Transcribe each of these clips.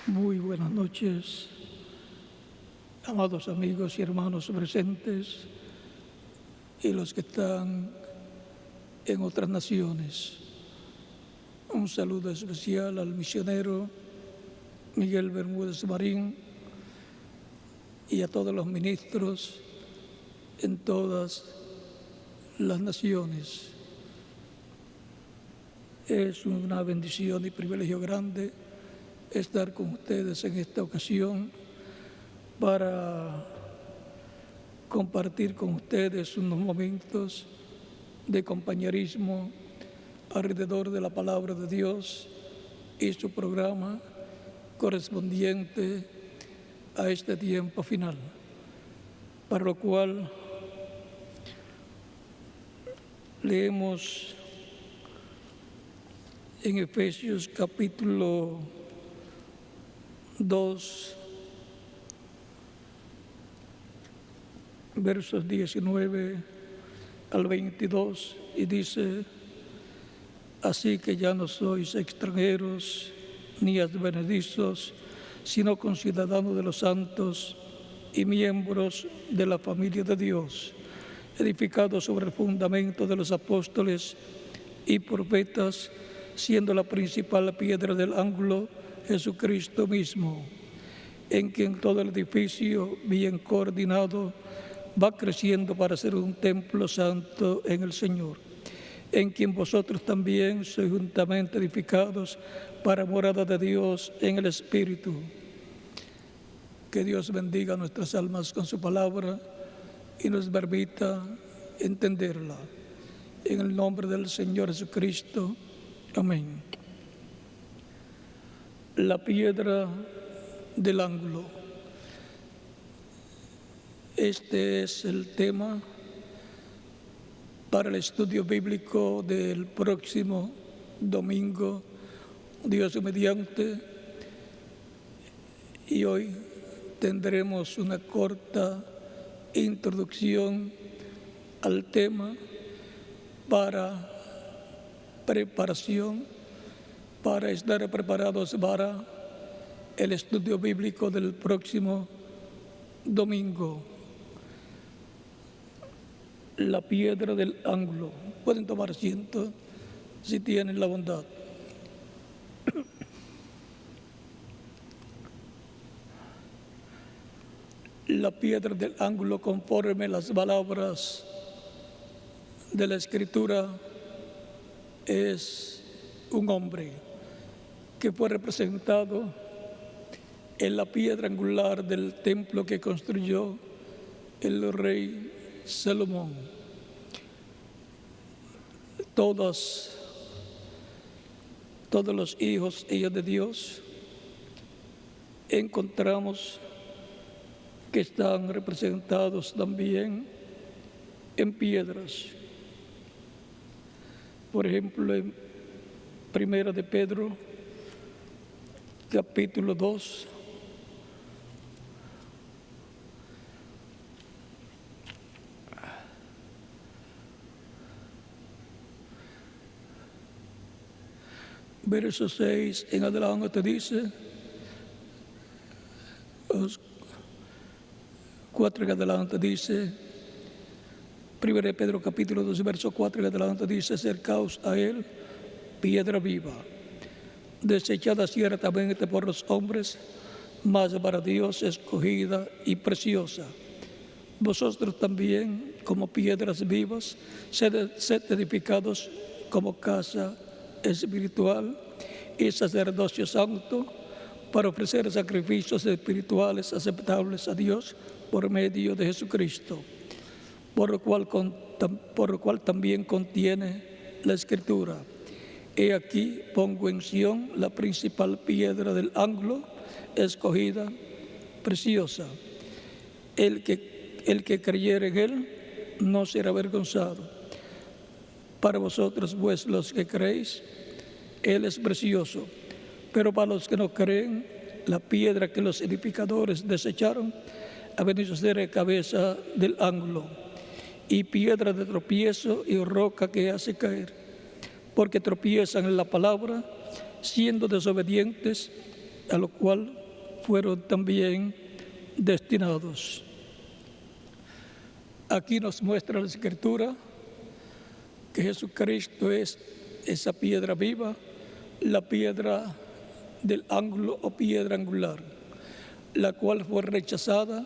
Muy buenas noches, amados amigos y hermanos presentes y los que están en otras naciones. Un saludo especial al misionero Miguel Bermúdez Marín y a todos los ministros en todas las naciones. Es una bendición y privilegio grande estar con ustedes en esta ocasión para compartir con ustedes unos momentos de compañerismo alrededor de la palabra de Dios y su programa correspondiente a este tiempo final, para lo cual leemos en Efesios capítulo 2, versos 19 al 22, y dice: así que ya no sois extranjeros ni advenedizos, sino conciudadanos de los santos y miembros de la familia de Dios, edificados sobre el fundamento de los apóstoles y profetas, siendo la principal piedra del ángulo Jesucristo mismo, en quien todo el edificio bien coordinado va creciendo para ser un templo santo en el Señor, en quien vosotros también sois juntamente edificados para morada de Dios en el Espíritu. Que Dios bendiga nuestras almas con su palabra y nos permita entenderla. En el nombre del Señor Jesucristo. Amén. La piedra del ángulo. Este es el tema para el estudio bíblico del próximo domingo, Dios mediante, y hoy tendremos una corta introducción al tema para preparación, para estar preparados para el estudio bíblico del próximo domingo. La piedra del ángulo. Pueden tomar asiento si tienen la bondad. La piedra del ángulo, conforme las palabras de la Escritura, es un hombre que fue representado en la piedra angular del templo que construyó el rey Salomón. Todos los hijos e hijas de Dios encontramos que están representados también en piedras. Por ejemplo, en Primera de Pedro, capítulo 2, verso 6 en adelante dice, 4 en adelante dice, 1 de Pedro capítulo 2, verso 4 en adelante dice: acercaos a él, piedra viva, desechada ciertamente por los hombres, mas para Dios escogida y preciosa. Vosotros también, como piedras vivas, sed edificados como casa espiritual y sacerdocio santo, para ofrecer sacrificios espirituales aceptables a Dios por medio de Jesucristo, por lo cual también contiene la Escritura: he aquí pongo en Sión la principal piedra del ángulo, escogida, preciosa. El que creyere en él no será avergonzado. Para vosotros, pues, los que creéis, él es precioso. Pero para los que no creen, la piedra que los edificadores desecharon ha venido a ser cabeza del ángulo, y piedra de tropiezo y roca que hace caer, porque tropiezan en la palabra, siendo desobedientes, a lo cual fueron también destinados. Aquí nos muestra la Escritura que Jesucristo es esa piedra viva, la piedra del ángulo o piedra angular, la cual fue rechazada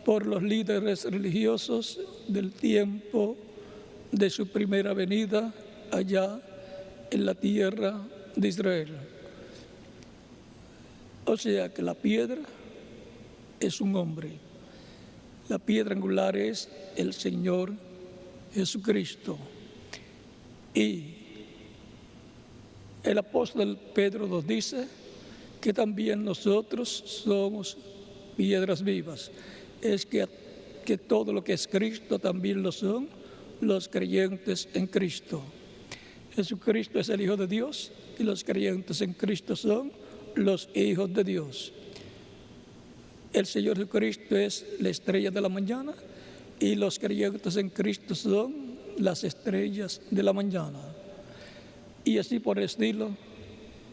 por los líderes religiosos del tiempo de su primera venida allá en la tierra de Israel. O sea que la piedra es un hombre, la piedra angular es el Señor Jesucristo. Y el apóstol Pedro nos dice que también nosotros somos piedras vivas. Es que todo lo que es Cristo también lo son los creyentes en Cristo. Jesucristo es el Hijo de Dios y los creyentes en Cristo son los hijos de Dios. El Señor Jesucristo es la estrella de la mañana y los creyentes en Cristo son las estrellas de la mañana. Y así por el estilo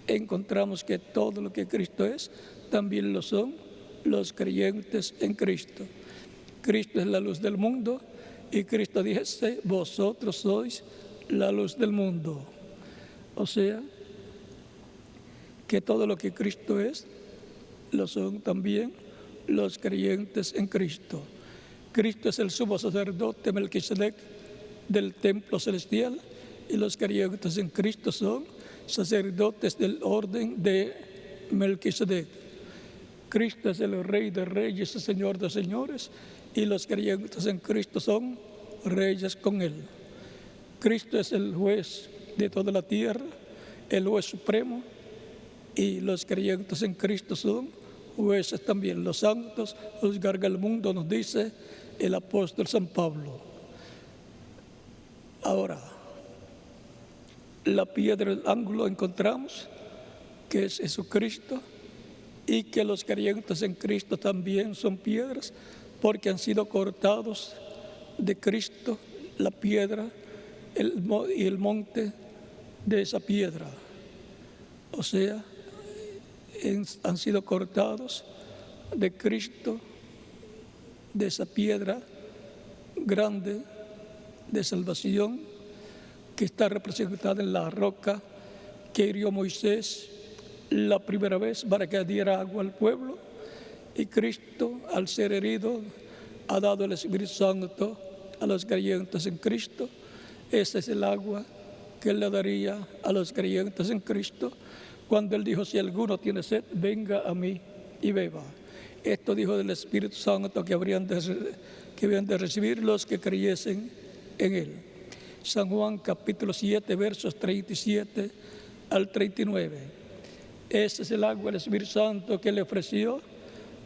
encontramos que todo lo que Cristo es también lo son los creyentes en Cristo. Cristo es la luz del mundo y Cristo dice, vosotros sois la luz del mundo. O sea, que todo lo que Cristo es, lo son también los creyentes en Cristo. Cristo es el sumo sacerdote Melquisedec del templo celestial y los creyentes en Cristo son sacerdotes del orden de Melquisedec. Cristo es el Rey de reyes y Señor de señores y los creyentes en Cristo son reyes con Él. Cristo es el juez de toda la tierra, el juez supremo, y los creyentes en Cristo son jueces también. Los santos juzgarán el mundo, nos dice el apóstol San Pablo. Ahora, la piedra del ángulo encontramos que es Jesucristo y que los creyentes en Cristo también son piedras porque han sido cortados de Cristo la piedra y el monte de esa piedra. O sea, han sido cortados de Cristo, de esa piedra grande de salvación que está representada en la roca que hirió Moisés la primera vez para que diera agua al pueblo. Y Cristo, al ser herido, ha dado el Espíritu Santo a los creyentes en Cristo. Ese es el agua que Él le daría a los creyentes en Cristo cuando Él dijo, si alguno tiene sed, venga a mí y beba. Esto dijo del Espíritu Santo que habían de recibir los que creyesen en Él. San Juan capítulo 7, versos 37 al 39. Ese es el agua del Espíritu Santo que le ofreció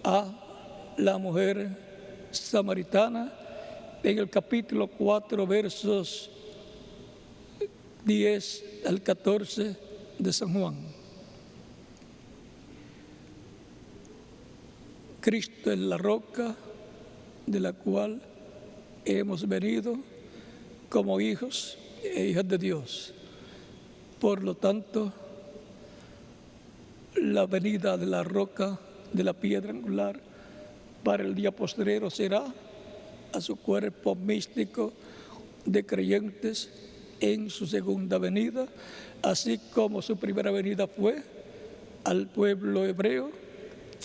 a la mujer samaritana en el capítulo 4, versos 10 al 14 de San Juan. Cristo es la roca de la cual hemos venido como hijos e hijas de Dios. Por lo tanto, la venida de la roca, de la piedra angular, para el día postrero será a su cuerpo místico de creyentes en su segunda venida, así como su primera venida fue al pueblo hebreo,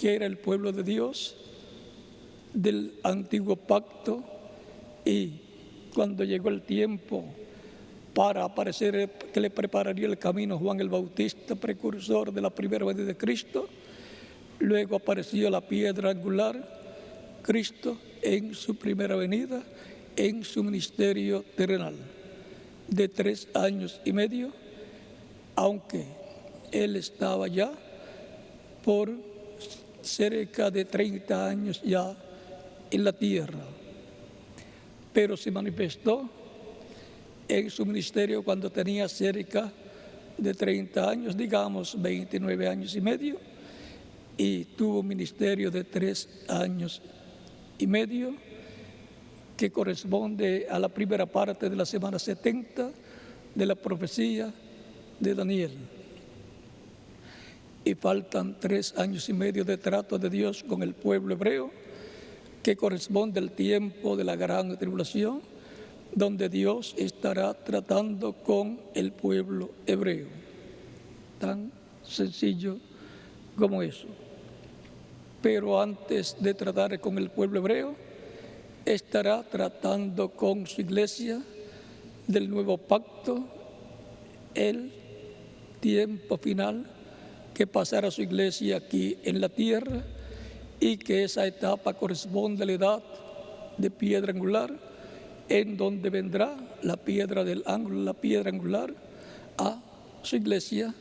que era el pueblo de Dios del antiguo pacto, y cuando llegó el tiempo para aparecer que le prepararía el camino Juan el Bautista, precursor de la primera venida de Cristo, luego apareció la piedra angular, Cristo en su primera venida, en su ministerio terrenal de 3 años y medio, aunque Él estaba ya por cerca de 30 años ya en la tierra, pero se manifestó en su ministerio cuando tenía cerca de 30 años, digamos 29 años y medio, y tuvo un ministerio de 3 años y medio que corresponde a la primera parte de la semana 70 de la profecía de Daniel. y faltan 3 años y medio de trato de Dios con el pueblo hebreo, que corresponde al tiempo de la gran tribulación, donde Dios estará tratando con el pueblo hebreo. Tan sencillo como eso. Pero antes de tratar con el pueblo hebreo, estará tratando con su iglesia del nuevo pacto, el tiempo final que pasará su iglesia aquí en la tierra, y que esa etapa corresponde a la edad de piedra angular, en donde vendrá la piedra del ángulo, la piedra angular, a su iglesia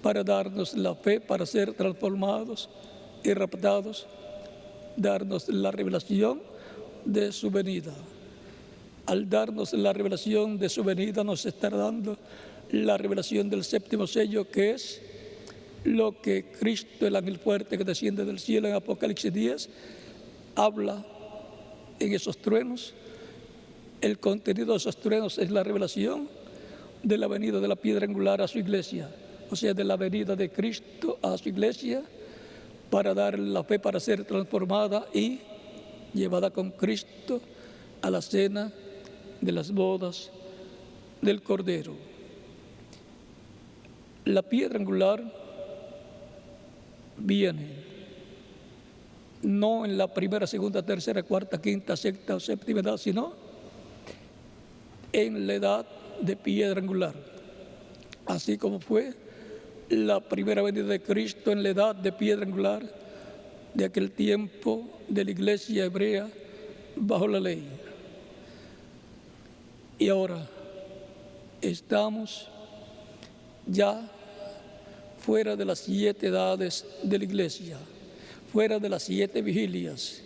para darnos la fe, para ser transformados y raptados, darnos la revelación de su venida. Al darnos la revelación de su venida, nos estará dando la revelación del séptimo sello, que es lo que Cristo, el ángel fuerte que desciende del cielo en Apocalipsis 10, habla en esos truenos. El contenido de esos truenos es la revelación de la venida de la piedra angular a su iglesia, o sea, de la venida de Cristo a su iglesia, para darle la fe, para ser transformada y llevada con Cristo a la cena de las bodas del Cordero. La piedra angular viene no en la primera, segunda, tercera, cuarta, quinta, sexta o séptima edad, sino en la edad de piedra angular, así como fue la primera venida de Cristo en la edad de piedra angular de aquel tiempo de la iglesia hebrea bajo la ley. Y ahora estamos ya fuera de las 7 edades de la iglesia, fuera de las 7 vigilias,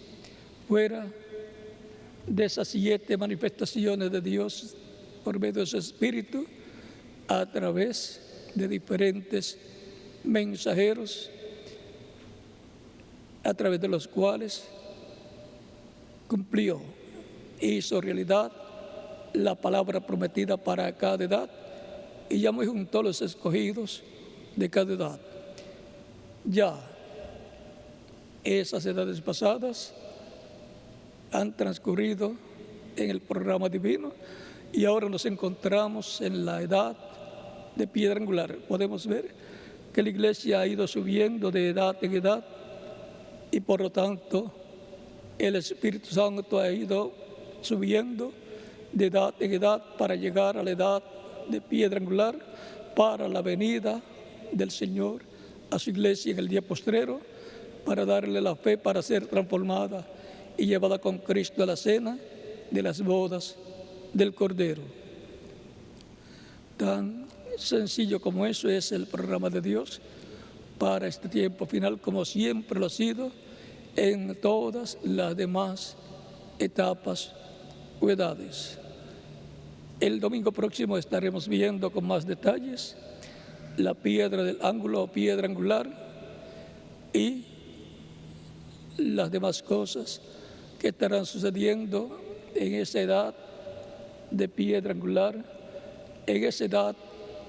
fuera de esas 7 manifestaciones de Dios por medio de su Espíritu, a través de diferentes mensajeros, a través de los cuales cumplió, hizo realidad la palabra prometida para cada edad, y llamó y juntó a los escogidos de cada edad. Ya esas edades pasadas han transcurrido en el programa divino, y ahora nos encontramos en la edad de piedra angular. Podemos ver que la iglesia ha ido subiendo de edad en edad, y por lo tanto el Espíritu Santo ha ido subiendo de edad en edad para llegar a la edad de piedra angular, para la venida del Señor a su iglesia en el día postrero, para darle la fe, para ser transformada y llevada con Cristo a la cena de las bodas del Cordero. Tan sencillo como eso es el programa de Dios para este tiempo final, como siempre lo ha sido en todas las demás etapas o edades. El domingo próximo estaremos viendo con más detalles la piedra del ángulo o piedra angular y las demás cosas que estarán sucediendo en esa edad de piedra angular, en esa edad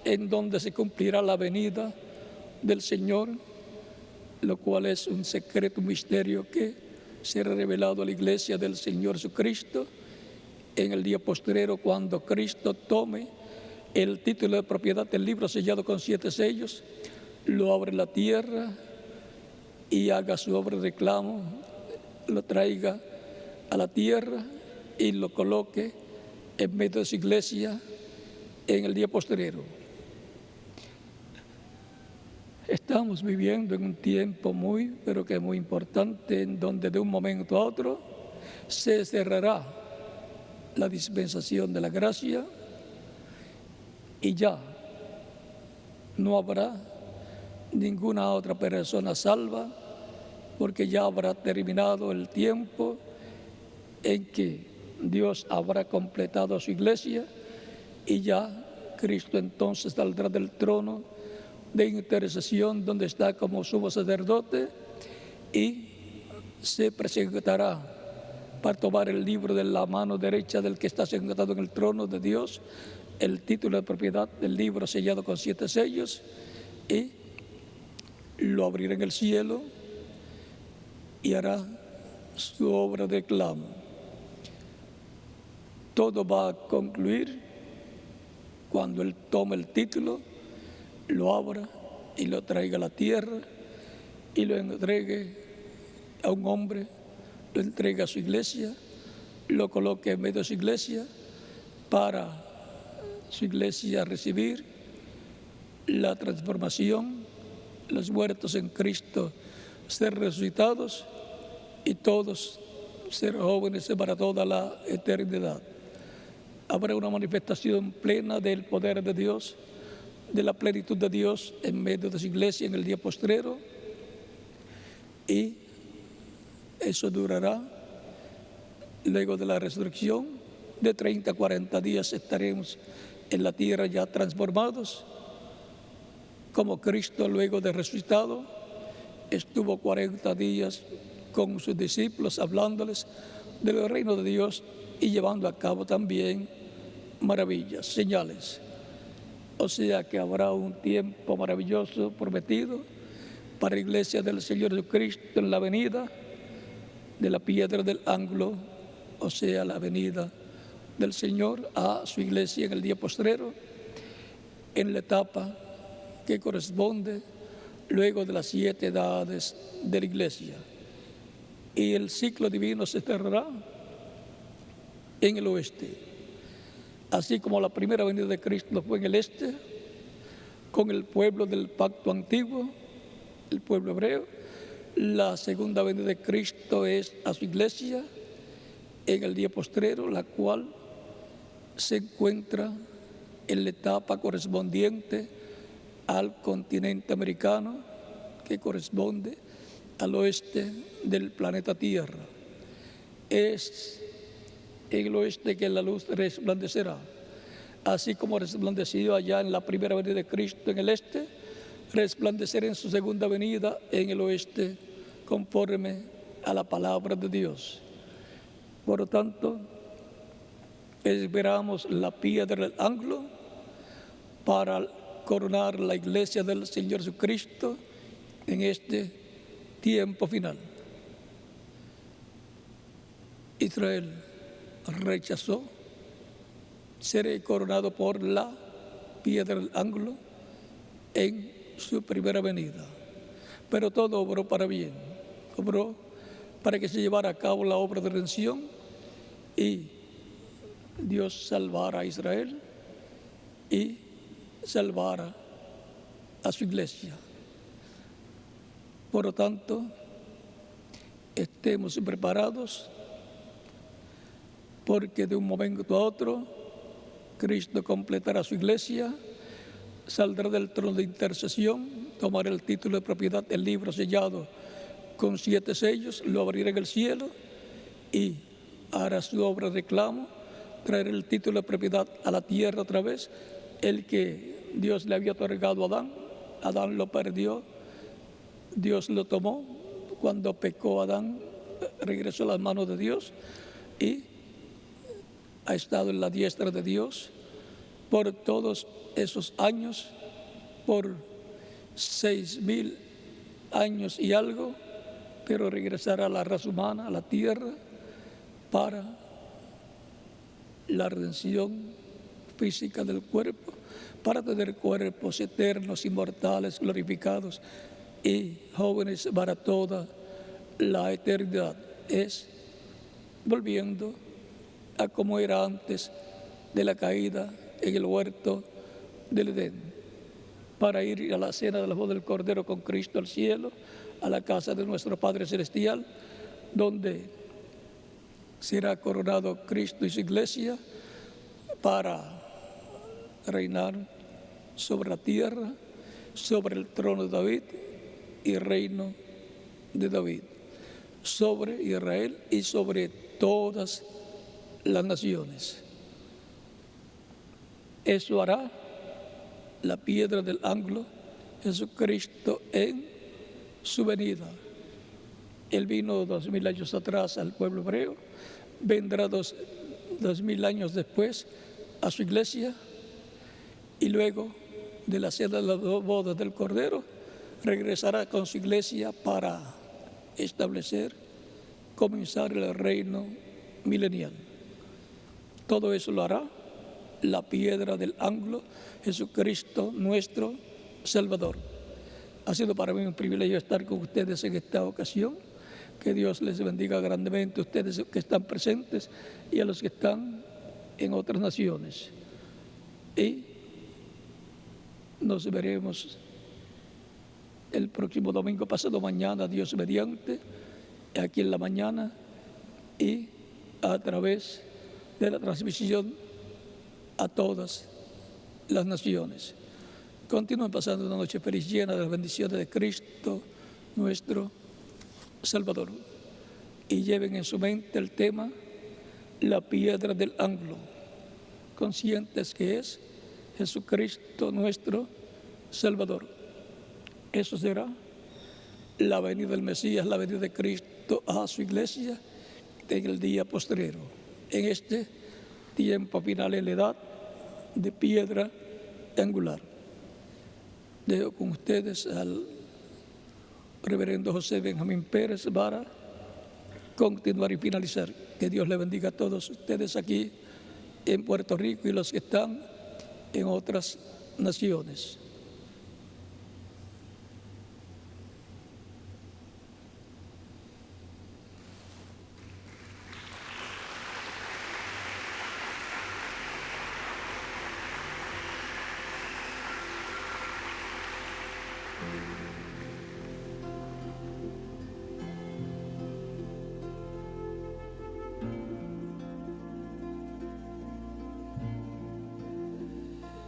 en donde se cumplirá la venida del Señor, lo cual es un secreto, un misterio que será revelado a la iglesia del Señor Jesucristo en el día postrero, cuando Cristo tome el título de propiedad del libro sellado con 7 sellos, lo abra en la tierra y haga su obra de reclamo, lo traiga a la tierra y lo coloque en medio de su iglesia en el día postrero. Estamos viviendo en un tiempo pero que muy importante, en donde de un momento a otro se cerrará la dispensación de la gracia y ya no habrá ninguna otra persona salva, porque ya habrá terminado el tiempo en que Dios habrá completado a su iglesia, y ya Cristo entonces saldrá del trono de intercesión donde está como sumo sacerdote y se presentará para tomar el libro de la mano derecha del que está sentado en el trono de Dios, el título de propiedad del libro sellado con 7 sellos, y lo abrirá en el cielo y hará su obra de reclamo. Todo va a concluir cuando Él tome el título, lo abra y lo traiga a la tierra y lo entregue a un hombre, lo entregue a su iglesia, lo coloque en medio de su iglesia para su iglesia recibir la transformación, los muertos en Cristo ser resucitados y todos ser jóvenes para toda la eternidad. Habrá una manifestación plena del poder de Dios, de la plenitud de Dios en medio de su iglesia en el día postrero, y eso durará. Luego de la resurrección, de 30 a 40 días estaremos en la tierra ya transformados, como Cristo luego de resucitado estuvo 40 días con sus discípulos hablándoles del reino de Dios y llevando a cabo también maravillas, señales. O sea que habrá un tiempo maravilloso prometido para la iglesia del Señor Jesucristo en la venida de la piedra del ángulo, o sea, la venida del Señor a su iglesia en el día postrero, en la etapa que corresponde luego de las 7 edades de la iglesia. Y el ciclo divino se cerrará en el oeste. Así como la primera venida de Cristo fue en el este, con el pueblo del pacto antiguo, el pueblo hebreo, la segunda venida de Cristo es a su iglesia en el día postrero, la cual se encuentra en la etapa correspondiente al continente americano, que corresponde al oeste del planeta Tierra. Es en el oeste que la luz resplandecerá. Así como resplandeció allá en la primera venida de Cristo en el este, resplandecerá en su segunda venida en el oeste, conforme a la palabra de Dios. Por lo tanto, esperamos la piedra del ángulo para coronar la iglesia del Señor Jesucristo en este tiempo final. Israel rechazó ser coronado por la piedra del ángulo en su primera venida, pero todo obró para bien, obró para que se llevara a cabo la obra de redención y Dios salvara a Israel y salvara a su iglesia. Por lo tanto, estemos preparados, porque de un momento a otro Cristo completará su iglesia, saldrá del trono de intercesión, tomará el título de propiedad, el libro sellado con 7 sellos, lo abrirá en el cielo y hará su obra de reclamo, traerá el título de propiedad a la tierra otra vez, el que Dios le había otorgado a Adán. Adán lo perdió, Dios lo tomó. Cuando pecó Adán, regresó a las manos de Dios y ha estado en la diestra de Dios por todos esos años, por 6,000 años y algo, pero regresará a la raza humana, a la tierra, para la redención física del cuerpo, para tener cuerpos eternos, inmortales, glorificados y jóvenes para toda la eternidad. Es volviendo a como era antes de la caída en el huerto del Edén, para ir a la cena de la boda del Cordero con Cristo al cielo, a la casa de nuestro Padre Celestial, donde será coronado Cristo y su iglesia para reinar sobre la tierra, sobre el trono de David y reino de David, sobre Israel y sobre todas las naciones. Eso hará la piedra del ángulo, Jesucristo en su venida. Él vino 2000 años atrás al pueblo hebreo, vendrá 2000 años después a su iglesia y luego de la cena de las bodas del Cordero regresará con su iglesia para establecer, comenzar el reino milenial. Todo eso lo hará la piedra del ángulo, Jesucristo nuestro Salvador. Ha sido para mí un privilegio estar con ustedes en esta ocasión. Que Dios les bendiga grandemente a ustedes que están presentes y a los que están en otras naciones. Y nos veremos el próximo domingo, pasado mañana, Dios mediante, aquí en la mañana y a través de la transmisión a todas las naciones. Continúen pasando una noche feliz, llena de las bendiciones de Cristo, nuestro Salvador. Y lleven en su mente el tema, la piedra del ángulo, conscientes que es Jesucristo, nuestro Salvador. Eso será la venida del Mesías, la venida de Cristo a su iglesia en el día postrero. En este tiempo final, en la edad de piedra angular. Dejo con ustedes al reverendo José Benjamín Pérez para continuar y finalizar. Que Dios le bendiga a todos ustedes aquí en Puerto Rico y los que están en otras naciones.